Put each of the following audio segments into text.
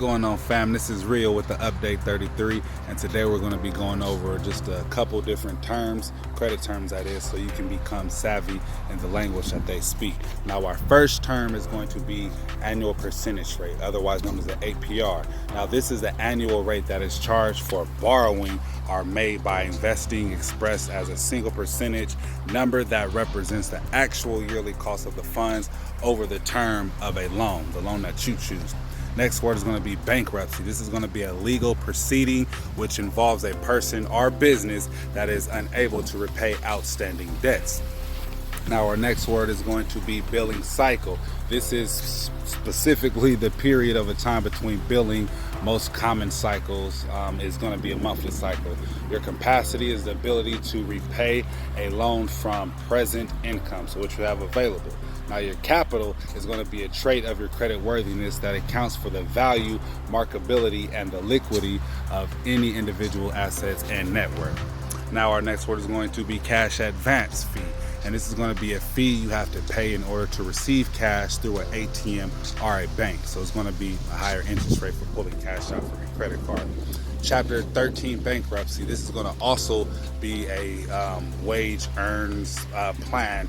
Going on, fam? This is Rio with the update 33, and today we're going to be going over just a couple different terms, credit terms that is, so you can become savvy in the language that they speak. Now, our first term is going to be annual percentage rate, otherwise known as the APR. Now, this is the annual rate that is charged for borrowing or made by investing, expressed as a single percentage number that represents the actual yearly cost of the funds over the term of a loan, the loan that you choose. Next word is going to be bankruptcy. This is going to be a legal proceeding which involves a person or business that is unable to repay outstanding debts. Now, our next word is going to be billing cycle. This is specifically the period of a time between billing. Most common cycles is going to be a monthly cycle. Your capacity is the ability to repay a loan from present income, so what you have available. Now, your capital is going to be a trait of your credit worthiness that accounts for the value, marketability, and the liquidity of any individual assets and net worth. Now, our next word is going to be cash advance fee. And this is going to be a fee you have to pay in order to receive cash through an ATM or a bank. So it's going to be a higher interest rate for pulling cash out from your credit card. Chapter 13, bankruptcy. This is going to also be a wage earns plan,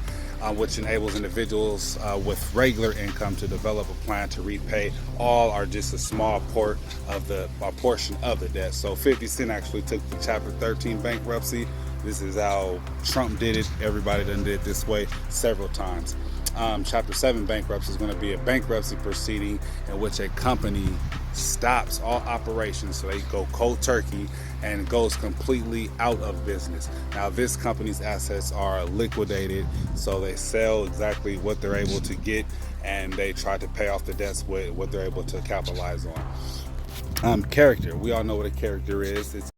which enables individuals with regular income to develop a plan to repay all or just a small portion of the debt. So 50 Cent actually took the Chapter 13 bankruptcy. This is how Trump did it. Everybody done did it this way several times. Chapter 7 bankruptcy is going to be a bankruptcy proceeding in which a company stops all operations, so they go cold turkey and goes completely out of business. Now, this company's assets are liquidated, so they sell exactly what they're able to get, and they try to pay off the debts with what they're able to capitalize on. Character. We all know what a character is. It's